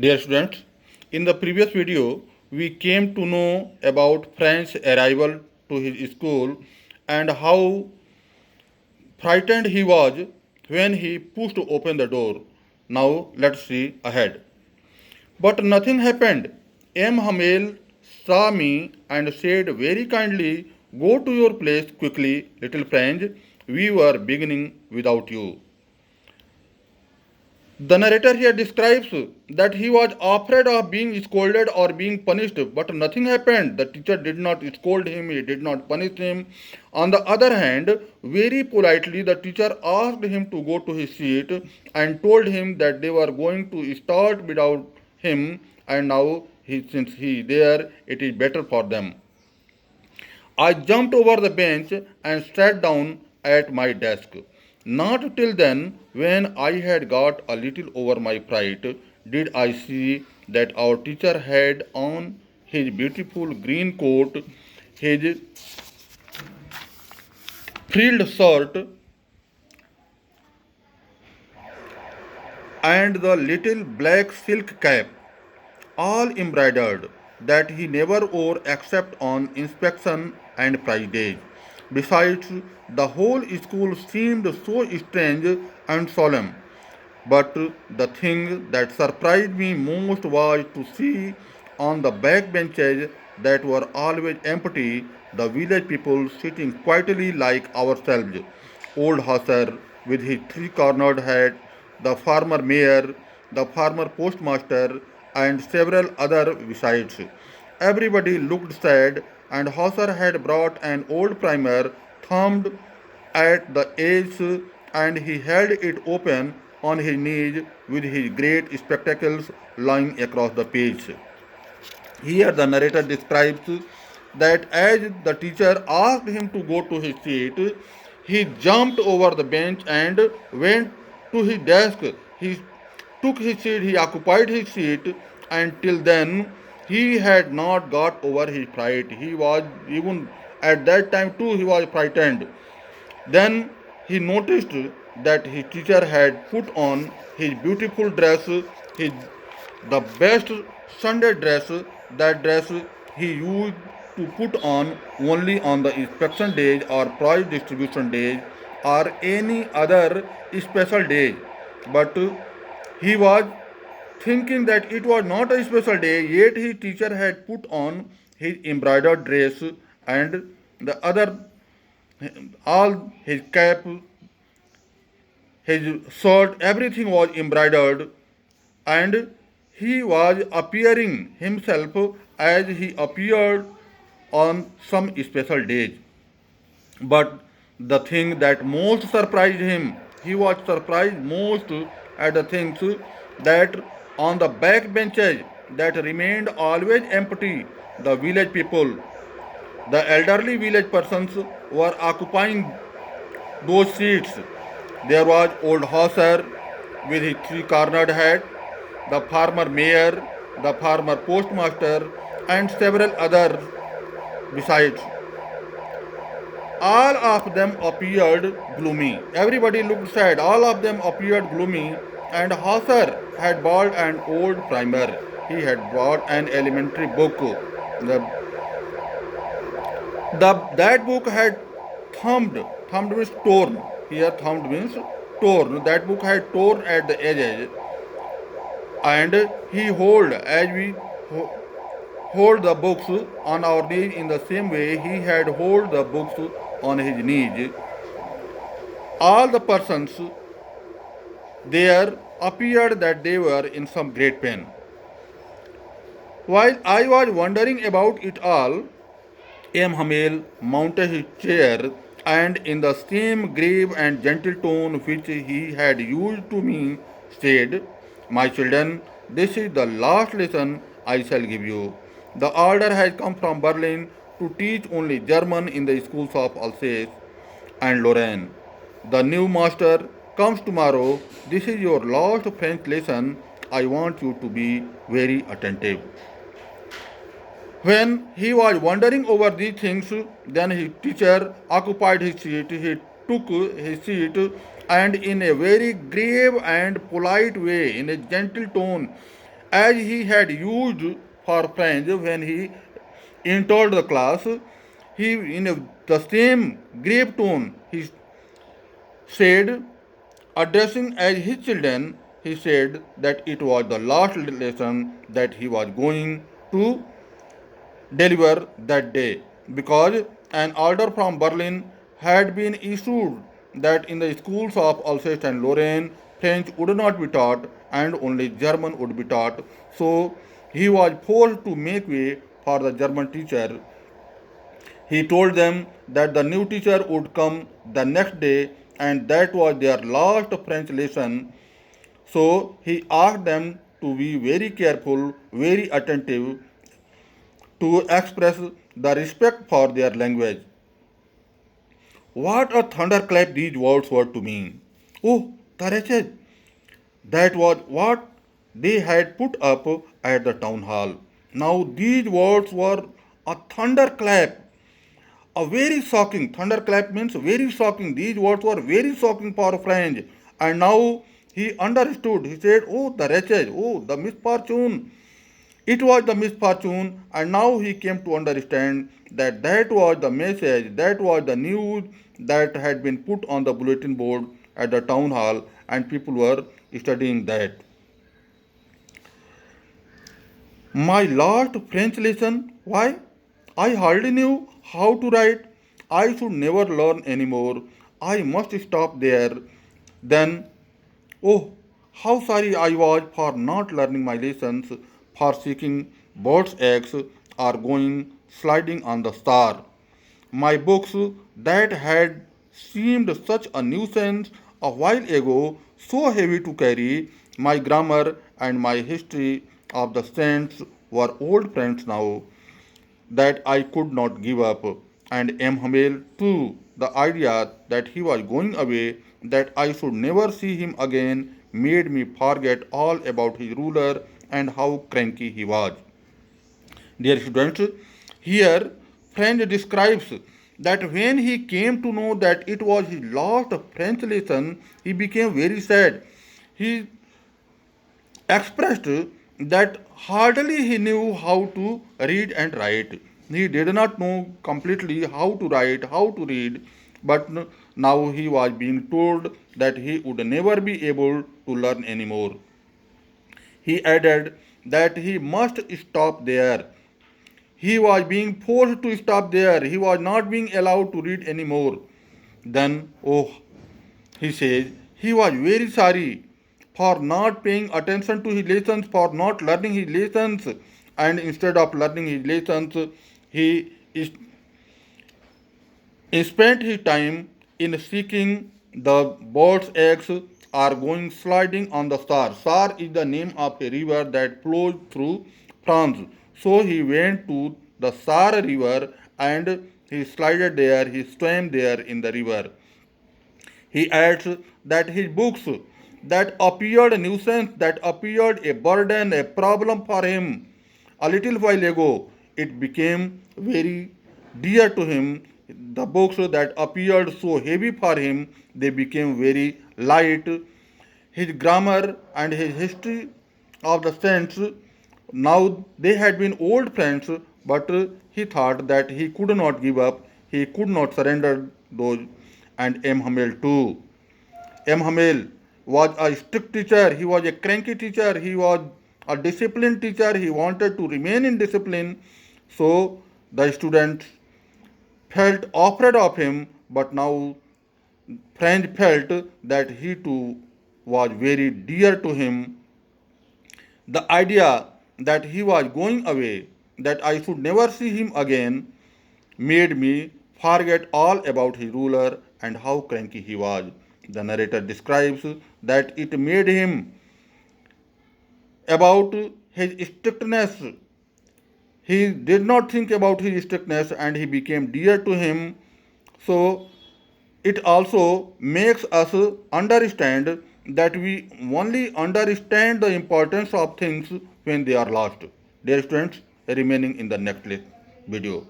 Dear students, in the previous video, we came to know about Frank's arrival to his school and how frightened he was when he pushed open the door. Now let's see ahead. But nothing happened. M. Hamel saw me and said very kindly, "Go to your place quickly, little friend. We were beginning without you." The narrator here describes that he was afraid of being scolded or being punished, but nothing happened. The teacher did not scold him, he did not punish him. On the other hand, very politely, the teacher asked him to go to his seat and told him that they were going to start without him, and now since he is there, it is better for them. I jumped over the bench and sat down at my desk. Not till then, when I had got a little over my fright, did I see that our teacher had on his beautiful green coat, his frilled shirt, and the little black silk cap, all embroidered, that he never wore except on inspection and prize days. Besides, the whole school seemed so strange and solemn. But the thing that surprised me most was to see on the back benches that were always empty the village people sitting quietly like ourselves. Old Husser with his three cornered hat, the farmer mayor, the farmer postmaster, and several other besides. Everybody looked sad, and Hauser had brought an old primer thumbed at the edge, and he held it open on his knees with his great spectacles lying across the page. Here, the narrator describes that as the teacher asked him to go to his seat, he jumped over the bench and went to his desk. He took his seat, he occupied his seat, and till then he had not got over his fright. He was, even at that time too, he was frightened. Then he noticed that his teacher had put on his beautiful dress, his the best Sunday dress, that dress he used to put on only on the inspection days or prize distribution days or any other special days. But he was thinking that it was not a special day, yet his teacher had put on his embroidered dress and the other, all his cap, his shirt, everything was embroidered, and he was appearing himself as he appeared on some special days. But the thing that most surprised him, he was surprised most at the things that on the back benches that remained always empty, the village people, the elderly village persons were occupying those seats. There was old Hauser with his three cornered hat, the farmer mayor, the farmer postmaster, and several others besides. All of them appeared gloomy. Everybody looked sad. All of them appeared gloomy. And Hauser had bought an old primer. He had bought an elementary book. That book had thumbed means torn. Here thumbed means torn. That book had torn at the edges, and he hold as we hold the books on our knees in the same way he had hold the books on his knees. All the persons there appeared that they were in some great pain. While I was wondering about it all, M. Hamel mounted his chair and in the same grave and gentle tone which he had used to me said, "My children, this is the last lesson I shall give you. The order has come from Berlin to teach only German in the schools of Alsace and Lorraine. The new master comes tomorrow. This is your last French lesson. I want you to be very attentive." When he was wondering over these things, then his teacher occupied his seat. He took his seat and in a very grave and polite way, in a gentle tone, as he had used for French when he entered the class. He, in the same grave tone, he said, addressing as his children, he said that it was the last lesson that he was going to deliver that day because an order from Berlin had been issued that in the schools of Alsace and Lorraine, French would not be taught and only German would be taught. So he was forced to make way for the German teacher. He told them that the new teacher would come the next day and that was their last French lesson. So he asked them to be very careful, very attentive to express the respect for their language. What a thunderclap these words were to me. Oh, the wretched! That was what they had put up at the town hall. Now these words were a thunderclap. A very shocking thunderclap means very shocking. These words were very shocking for French. And now he understood. He said, oh, the wretched, oh, the misfortune. It was the misfortune, and now he came to understand that that was the message, that was the news that had been put on the bulletin board at the town hall, and people were studying that. My last French lesson, why? I hardly knew how to write. I should never learn anymore. I must stop there. Then, oh, how sorry I was for not learning my lessons, for seeking birds' eggs or going sliding on the star. My books that had seemed such a nuisance a while ago, so heavy to carry, my grammar and my history of the saints were old friends now that I could not give up. And M. Hamel too, the idea that he was going away, that I should never see him again, made me forget all about his ruler and how cranky he was. Dear students, here French describes that when he came to know that it was his last French lesson, he became very sad. He expressed that hardly he knew how to read and write. He did not know completely how to write, how to read, but now he was being told that he would never be able to learn anymore. He added that he must stop there. He was being forced to stop there. He was not being allowed to read anymore. Then, oh, he says, he was very sorry for not paying attention to his lessons, for not learning his lessons, and instead of learning his lessons, he spent his time in seeking the bird's eggs or going sliding on the Sar. Sar is the name of a river that flows through France. So he went to the Sar river and he slided there, he swam there in the river. He adds that his books that appeared a nuisance, that appeared a burden, a problem for him a little while ago, it became very dear to him. The books that appeared so heavy for him, they became very light. His grammar and his history of the saints, now they had been old friends, but he thought that he could not give up, he could not surrender those, and M. Hamel too. M. Hamel was a strict teacher, he was a cranky teacher, he was a disciplined teacher, he wanted to remain in discipline. So the students felt afraid of him, but now French felt that he too was very dear to him. The idea that he was going away, that I should never see him again, made me forget all about his ruler and how cranky he was. The narrator describes that it made him about his strictness. He did not think about his strictness and he became dear to him. So it also makes us understand that we only understand the importance of things when they are lost. Dear students, remaining in the next video.